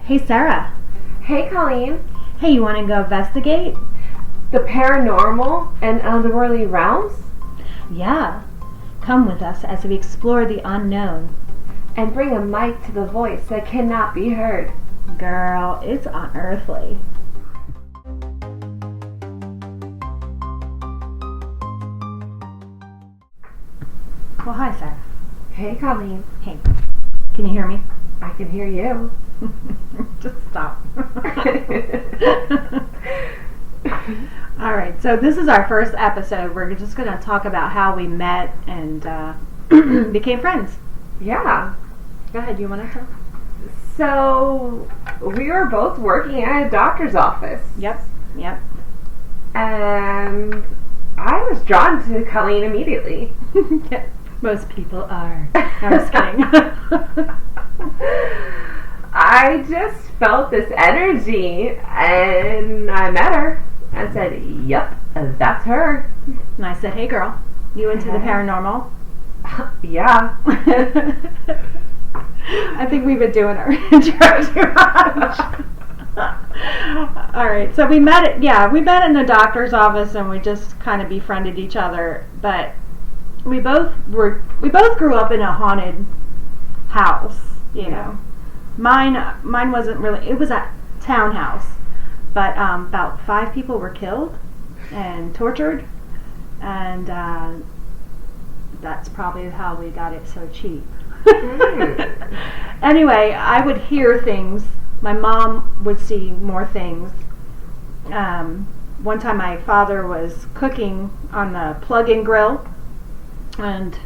Hey, Sarah. Hey, Colleen. Hey, you want to go investigate? The paranormal and otherworldly realms? Yeah. Come with us as we explore the unknown. And bring a mic to the voice that cannot be heard. Girl, it's unearthly. Well, hi, Sarah. Hey, Colleen. Hey. Can you hear me? I can hear you. Just stop. Alright, so this is our first episode. We're just going to talk about how we met and became friends. Yeah. Go ahead, you want to talk? So, we were both working at a doctor's office. Yep. And I was drawn to Colleen immediately. Yeah, most people are. I'm just kidding. I just felt this energy, and I met her. I said, yep, that's her. And I said, hey girl, you into the paranormal? Yeah. I think we've been doing our intro too much. Alright, so we met in the doctor's office and we just kind of befriended each other, but we both grew up in a haunted house, you know. Mine wasn't really, it was a townhouse, but about 5 people were killed and tortured, and that's probably how we got it so cheap. Anyway, I would hear things. My mom would see more things. One time my father was cooking on the plug-in grill, and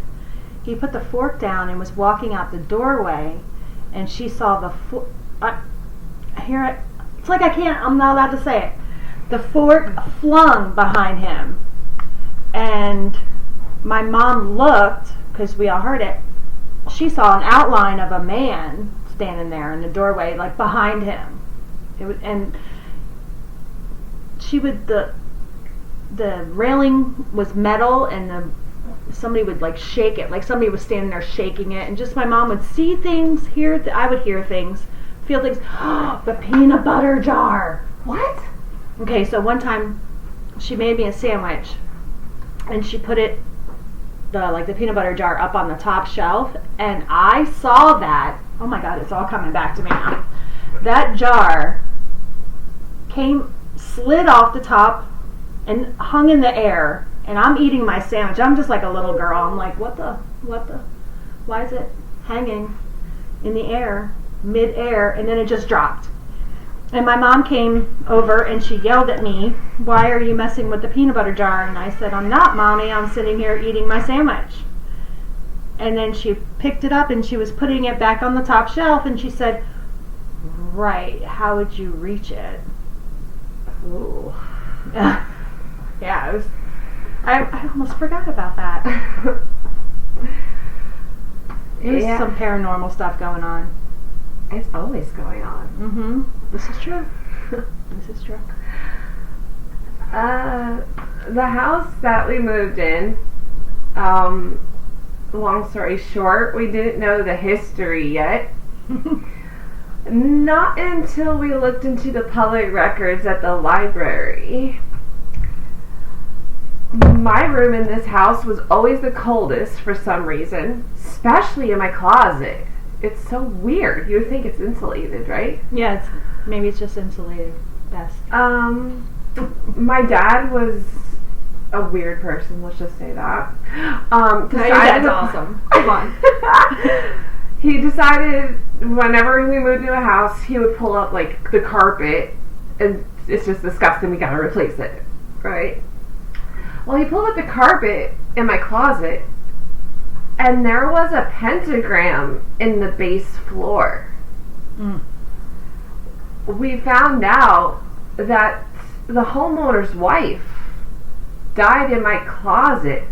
he put the fork down and was walking out the doorway, and she saw the fork. I hear it. It's like I'm not allowed to say it. The fork flung behind him, and my mom looked, because we all heard it. She saw an outline of a man standing there in the doorway, like behind him. The railing was metal, and somebody would like shake it, like somebody was standing there shaking it, and just my mom would see things, I would hear things, feel things. The peanut butter jar. What? Okay, so one time she made me a sandwich, and she put it, the peanut butter jar, up on the top shelf, and I saw that. Oh my God, it's all coming back to me now. That jar slid off the top and hung in the air, and I'm eating my sandwich. I'm just like a little girl. I'm like, why is it hanging in the air, mid-air, and then it just dropped. And my mom came over and she yelled at me, why are you messing with the peanut butter jar? And I said, I'm not, Mommy, I'm sitting here eating my sandwich. And then she picked it up and she was putting it back on the top shelf, and she said, right, how would you reach it? Ooh. Yeah, I almost forgot about that. There's some paranormal stuff going on. It's always going on. Mm-hmm. This is true. This is true. The house that we moved in, long story short, we didn't know the history yet. Not until we looked into the public records at the library. My room in this house was always the coldest for some reason, especially in my closet. It's so weird. You would think it's insulated, right? Yeah, maybe it's just insulated best. My dad was a weird person, let's just say that. Your dad's awesome. Come on. He decided whenever we moved to a house, he would pull up like the carpet, and it's just disgusting, we gotta replace it, right? Well, he pulled up the carpet in my closet, and there was a pentagram in the base floor. Mm. We found out that the homeowner's wife died in my closet,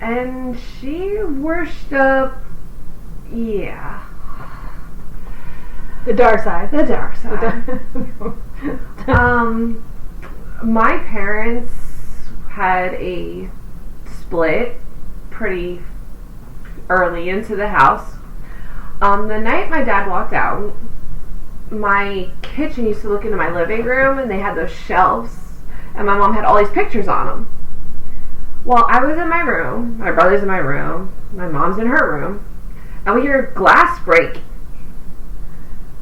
and she worshipped, the dark side. The dark side. My parents had a split pretty early into the house. The night my dad walked out, my kitchen used to look into my living room, and they had those shelves, and my mom had all these pictures on them. Well, I was in my room, my brother's in my room, my mom's in her room, and we hear glass break.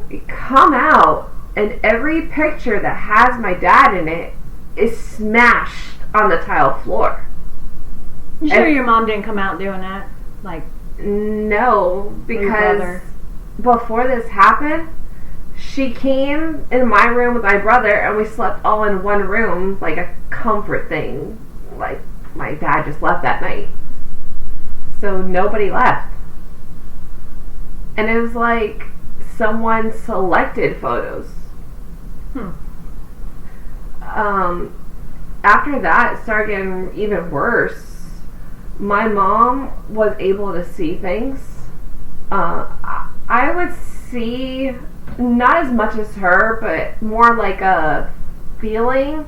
We come out, and every picture that has my dad in it is smashed on the tile floor. You sure your mom didn't come out doing that? Like, no, because before this happened, she came in my room with my brother, and we slept all in one room, like a comfort thing. Like, my dad just left that night. So nobody left. And it was like someone selected photos. After that, it started getting even worse. My mom was able to see things. I would see, not as much as her, but more like a feeling.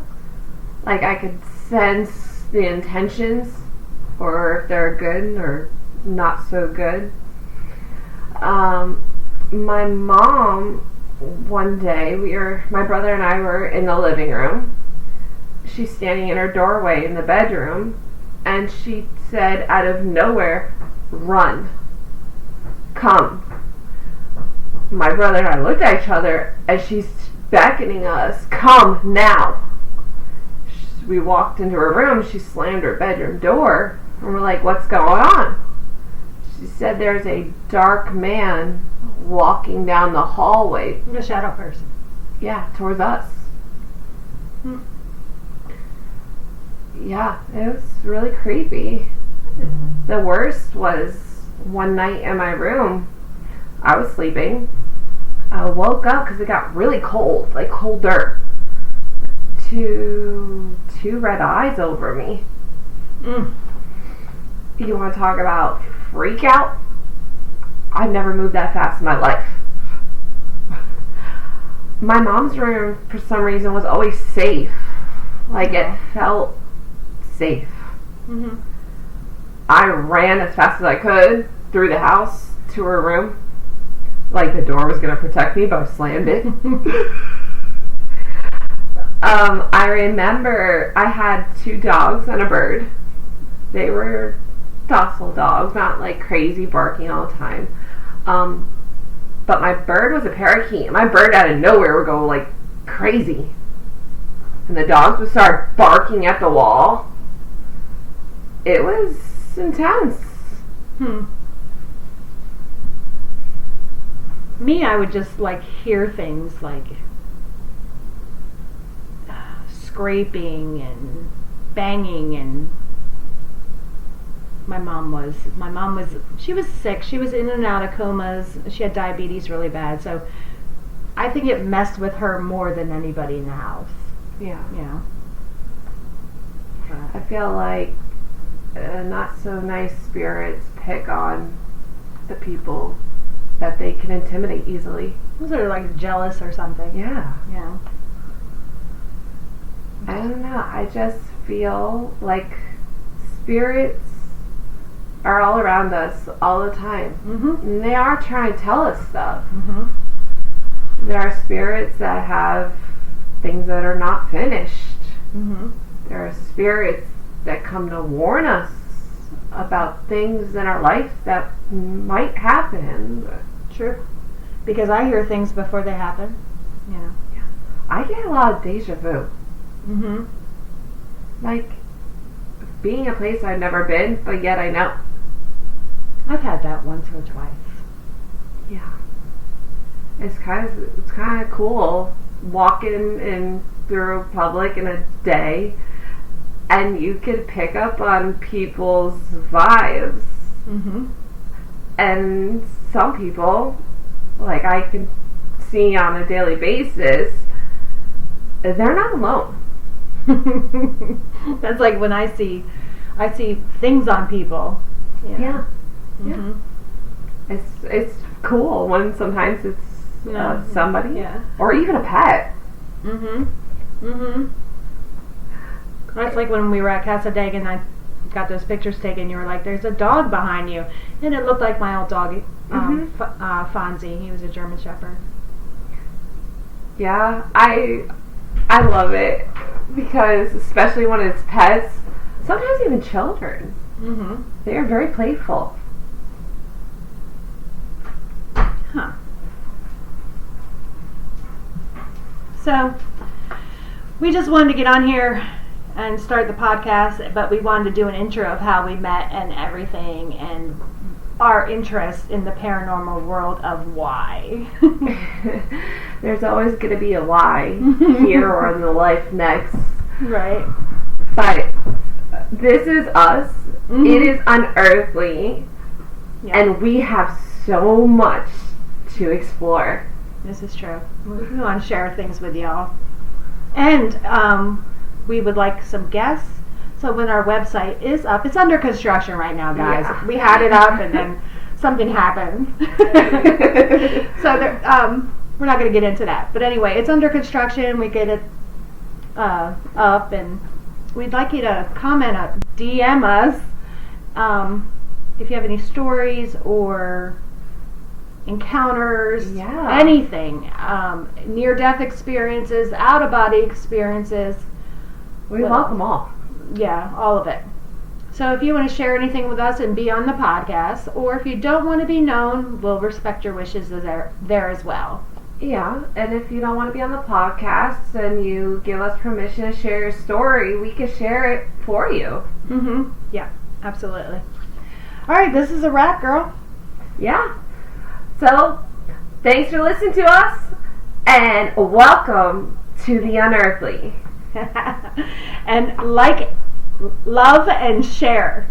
Like I could sense the intentions, or if they're good or not so good. My mom, one day, my brother and I were in the living room. She's standing in her doorway in the bedroom, and she said out of nowhere, "Run. Come." My brother and I looked at each other, and she's beckoning us, "Come now." We walked into her room, she slammed her bedroom door, and we're like, "What's going on?" She said there's a dark man walking down the hallway. A shadow person. Yeah, towards us. Yeah, it was really creepy. The worst was one night in my room. I was sleeping. I woke up because it got really cold, like colder. Two red eyes over me. You want to talk about freak out? I've never moved that fast in my life. My mom's room, for some reason, was always safe. Like, it felt safe. I ran as fast as I could through the house to her room. Like the door was going to protect me, but I slammed it. I remember I had 2 dogs and a bird. They were docile dogs, not like crazy barking all the time. But my bird was a parakeet. My bird out of nowhere would go like crazy. And the dogs would start barking at the wall. It was intense. Me, I would just like hear things like scraping and banging, and my mom was she was sick. She was in and out of comas. She had diabetes really bad, so I think it messed with her more than anybody in the house. Yeah. But I feel like not so nice spirits pick on the people that they can intimidate easily. was are like jealous or something. Yeah. I don't know. I just feel like spirits are all around us all the time. And they are trying to tell us stuff. There are spirits that have things that are not finished. There are spirits that come to warn us about things in our life that might happen. True. Because I hear things before they happen. I get a lot of deja vu. Like being a place I've never been, but yet I know. I've had that once or twice. Yeah. It's kind of cool walking in through public in a day, and you can pick up on people's vibes. And some people, like I can see on a daily basis, they're not alone. That's like when I see things on people. Yeah. It's cool when sometimes it's somebody, or even a pet. That's like when we were at Casa Dag and I got those pictures taken. You were like, "There's a dog behind you," and it looked like my old dog, Fonzie. He was a German Shepherd. Yeah, I love it because especially when it's pets, sometimes even children, they are very playful. Huh. So, we just wanted to get on here and start the podcast, but we wanted to do an intro of how we met and everything, and our interest in the paranormal world of why. There's always going to be a why here or in the life next. Right. But this is us. It is unearthly. Yeah. And we have so much to explore. This is true. We want to share things with y'all. And we would like some guests. So when our website is up, it's under construction right now, guys. Yeah. We had it up and then something happened. So there, we're not going to get into that. But anyway, it's under construction. We get it up, and we'd like you to comment up, DM us if you have any stories or encounters, anything, near-death experiences, out-of-body experiences. We welcome all. Yeah, all of it. So if you want to share anything with us and be on the podcast, or if you don't want to be known, we'll respect your wishes there as well. Yeah, and if you don't want to be on the podcast and you give us permission to share your story, we can share it for you. Yeah, absolutely. All right, this is a wrap, girl. Yeah. So, thanks for listening to us, and welcome to the Unearthly. And like, love, and share.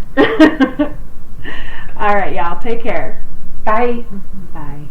All right, y'all. Take care. Bye. Bye.